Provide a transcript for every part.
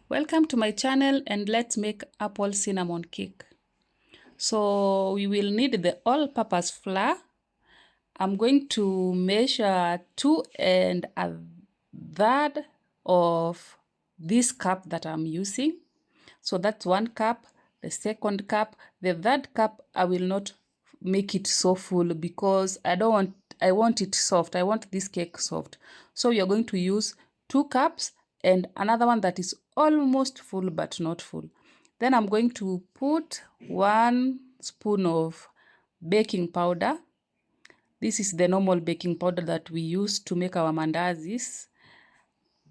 Welcome to my channel and let's make apple cinnamon cake. So we will need the all-purpose flour. I'm going to measure 2 1/3 of this cup that I'm using. So that's 1 cup, the second cup, the third cup I will not make it so full because I want it soft. I want this cake soft. So we are going to use 2 cups and another one that is almost full but not full. Then I'm going to put 1 spoon of baking powder. This is the normal baking powder that we use to make our mandazis.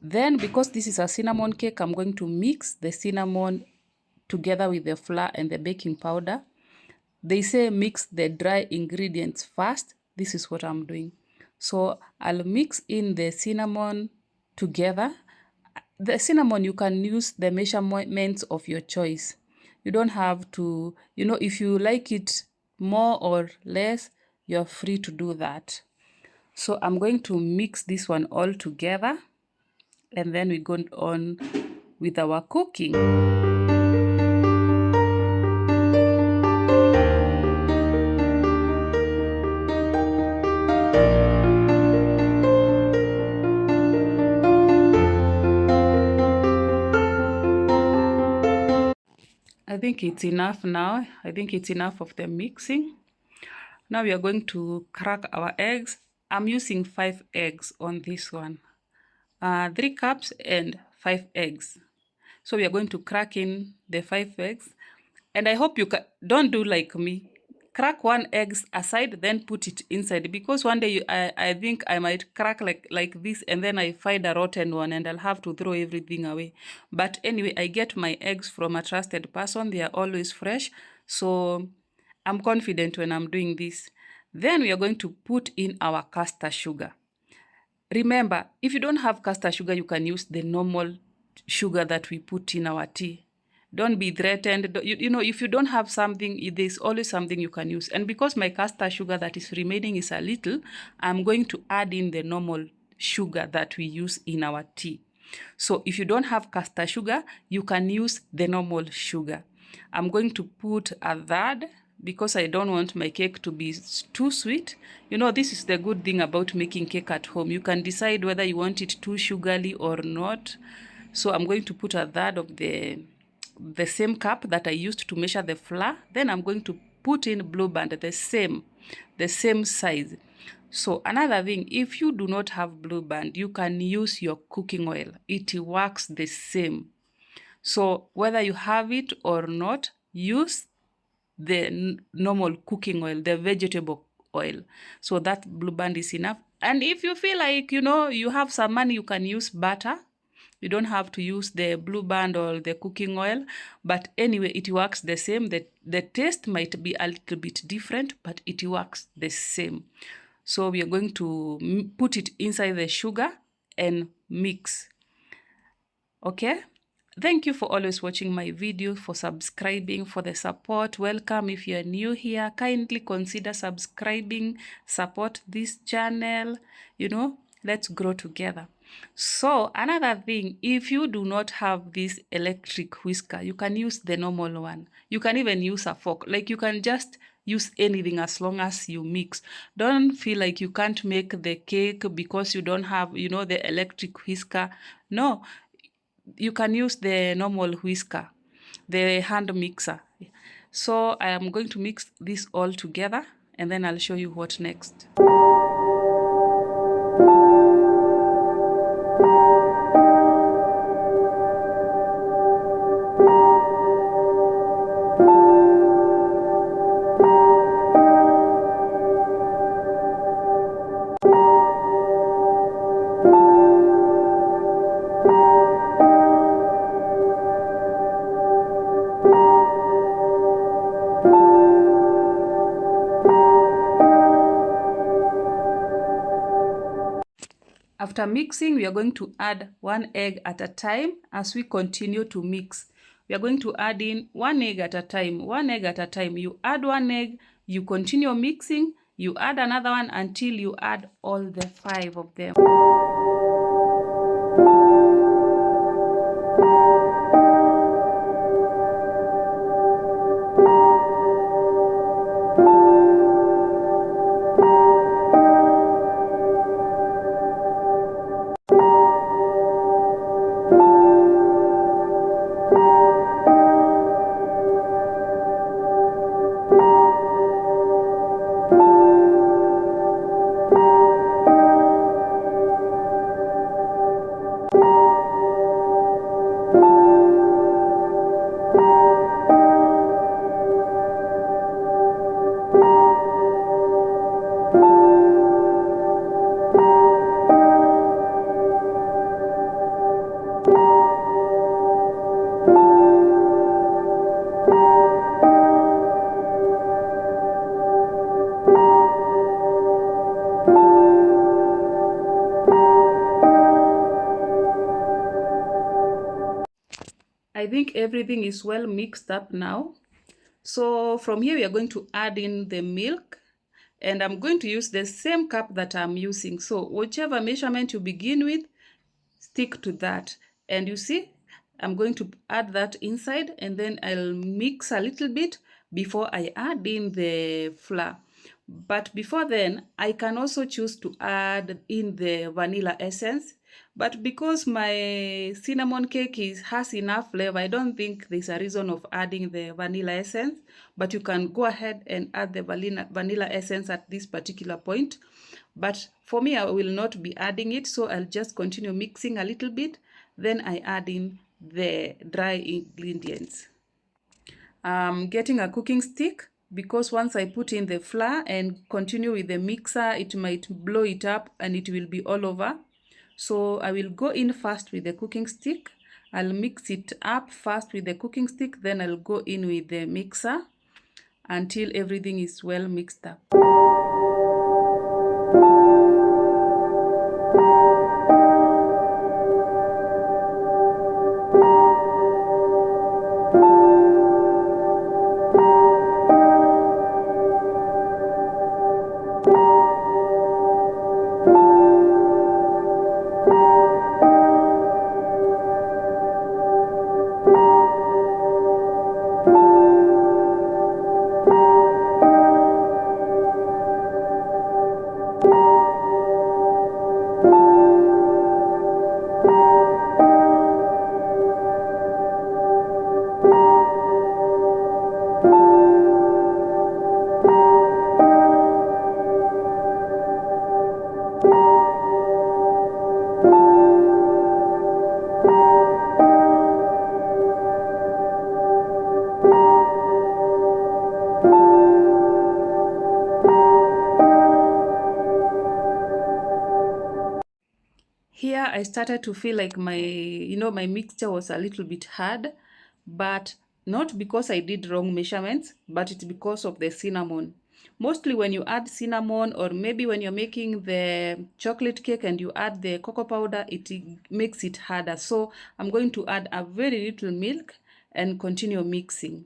Then because this is a cinnamon cake, I'm going to mix the cinnamon together with the flour and the baking powder. They say mix the dry ingredients first. This is what I'm doing. So I'll mix in the cinnamon together. The cinnamon, you can use the measurements of your choice. You don't have to, if you like it more or less, you're free to do that. So I'm going to mix this one all together and then we go on with our cooking. I think it's enough now. I think it's enough of the mixing. Now we are going to crack our eggs. I'm using 5 eggs on this one. 3 cups and 5 eggs. So we are going to crack in the 5 eggs. And I hope you don't do like me. Crack 1 egg aside, then put it inside. Because one day I think I might crack like this and then I find a rotten one and I'll have to throw everything away. But anyway, I get my eggs from a trusted person. They are always fresh. So I'm confident when I'm doing this. Then we are going to put in our caster sugar. Remember, if you don't have caster sugar, you can use the normal sugar that we put in our tea. Don't be threatened. If you don't have something, there's always something you can use. And because my caster sugar that is remaining is a little, I'm going to add in the normal sugar that we use in our tea. So if you don't have caster sugar, you can use the normal sugar. I'm going to put a third because I don't want my cake to be too sweet. This is the good thing about making cake at home. You can decide whether you want it too sugary or not. So I'm going to put a third of the same cup that I used to measure the flour. Then I'm going to put in Blue Band, the same size. So another thing, if you do not have Blue Band, you can use your cooking oil. It works the same. So whether you have it or not, use the normal cooking oil, the vegetable oil. So that Blue Band is enough. And if you feel like, you have some money, you can use butter. You don't have to use the Blue Band or the cooking oil. But anyway, it works the same. The taste might be a little bit different, but it works the same. So we are going to put it inside the sugar and mix. Okay? Thank you for always watching my video, for subscribing, for the support. Welcome if you are new here. Kindly consider subscribing, support this channel. Let's grow together. So another thing, if you do not have this electric whisker, you can use the normal one. You can even use a fork. Like you can just use anything as long as you mix. Don't feel like you can't make the cake because you don't have, the electric whisker. No, you can use the normal whisker, the hand mixer. So I am going to mix this all together and then I'll show you what next. After mixing, we are going to add 1 egg at a time as we continue to mix. We are going to add in 1 egg at a time, 1 egg at a time. You add 1 egg, you continue mixing, you add another one until you add all the 5 of them. I think everything is well mixed up now. So from here, we are going to add in the milk, and I'm going to use the same cup that I'm using. So whichever measurement you begin with, stick to that. And you see, I'm going to add that inside, and then I'll mix a little bit before I add in the flour. But before then, I can also choose to add in the vanilla essence. But because my cinnamon cake has enough flavor, I don't think there's a reason of adding the vanilla essence. But you can go ahead and add the vanilla essence at this particular point. But for me, I will not be adding it, so I'll just continue mixing a little bit. Then I add in the dry ingredients. I'm getting a cooking stick because once I put in the flour and continue with the mixer, it might blow it up and it will be all over. So I will go in first with the cooking stick. I'll mix it up first with the cooking stick, then I'll go in with the mixer until everything is well mixed up. Here I started to feel like my mixture was a little bit hard, but not because I did wrong measurements, but it's because of the cinnamon. Mostly when you add cinnamon, or maybe when you're making the chocolate cake and you add the cocoa powder, it makes it harder. So I'm going to add a very little milk and continue mixing.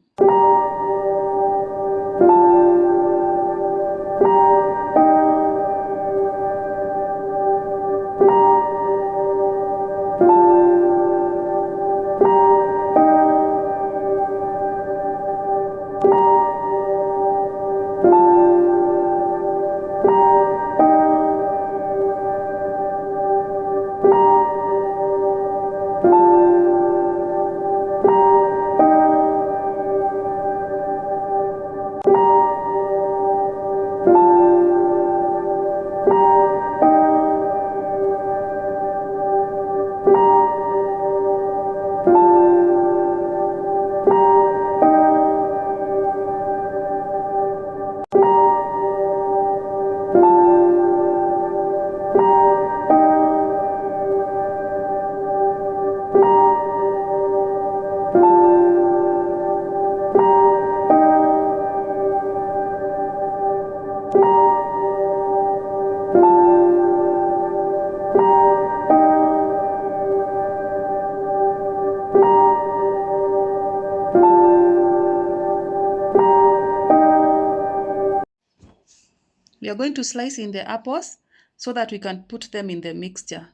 We are going to slice in the apples so that we can put them in the mixture.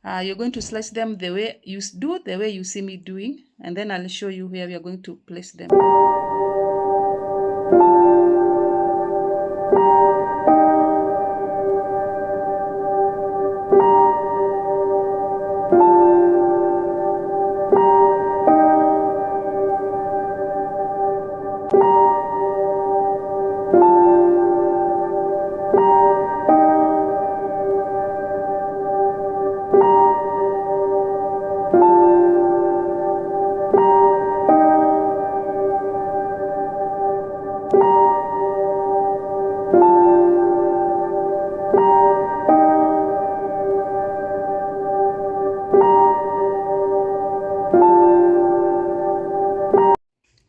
You're going to slice them the way you do, the way you see me doing, and then I'll show you where we are going to place them.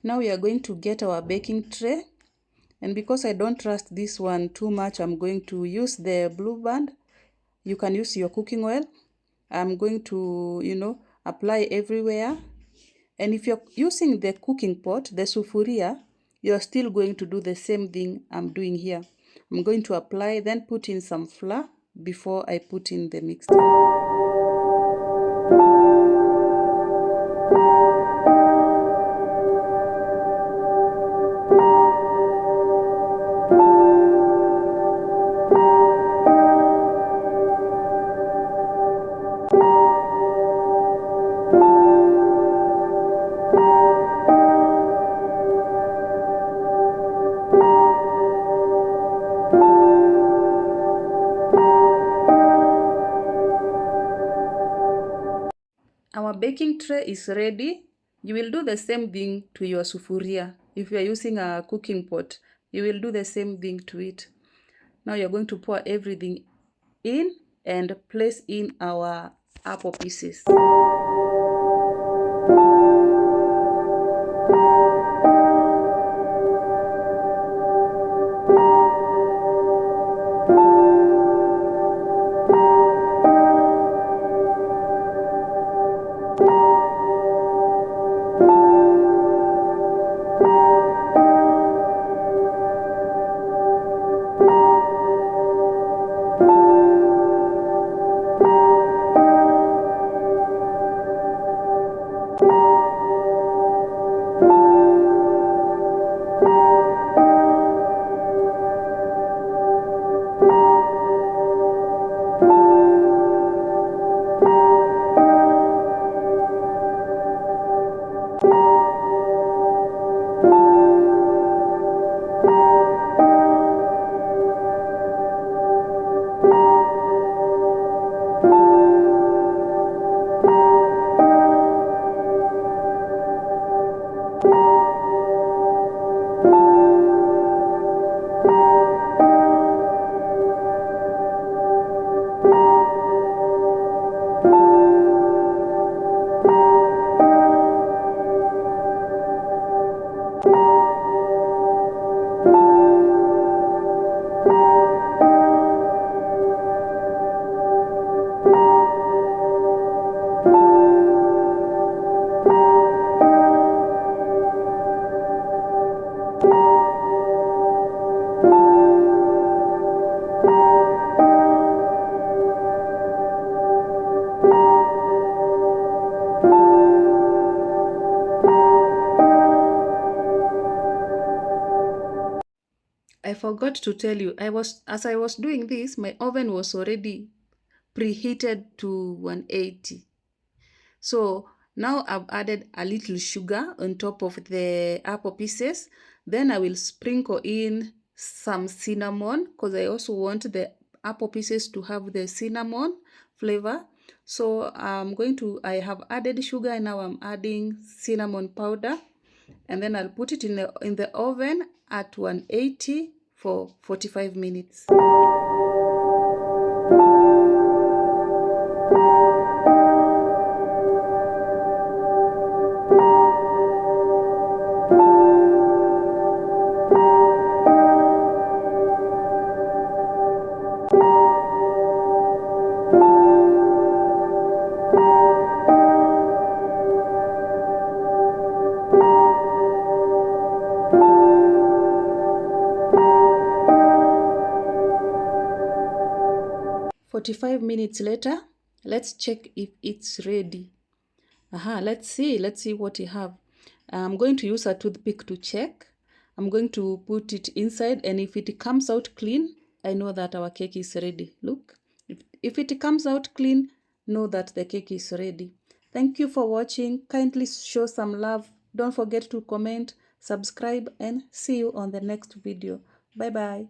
Now we are going to get our baking tray, and because I don't trust this one too much, I'm going to use the Blue Band. You can use your cooking oil. I'm going to, apply everywhere, And if you're using the cooking pot, the sufuria, you're still going to do the same thing I'm doing here. I'm going to apply, then put in some flour before I put in the mixture. Our baking tray is ready. You will do the same thing to your sufuria. If you are using a cooking pot, you will do the same thing to it. Now you're going to pour everything in and place in our apple pieces. I forgot to tell you, as I was doing this, my oven was already preheated to 180. So now I've added a little sugar on top of the apple pieces. Then I will sprinkle in some cinnamon because I also want the apple pieces to have the cinnamon flavor. So I have added sugar and now I'm adding cinnamon powder. And then I'll put it in the oven at 180 for 45 minutes. "45 minutes later, let's check if it's ready. Let's see what you have. I'm going to use a toothpick to check. I'm going to put it inside, and if it comes out clean, I know that our cake is ready. Look, if it comes out clean, know that the cake is ready. Thank you for watching. Kindly show some love. Don't forget to comment, subscribe, and see you on the next video. Bye bye.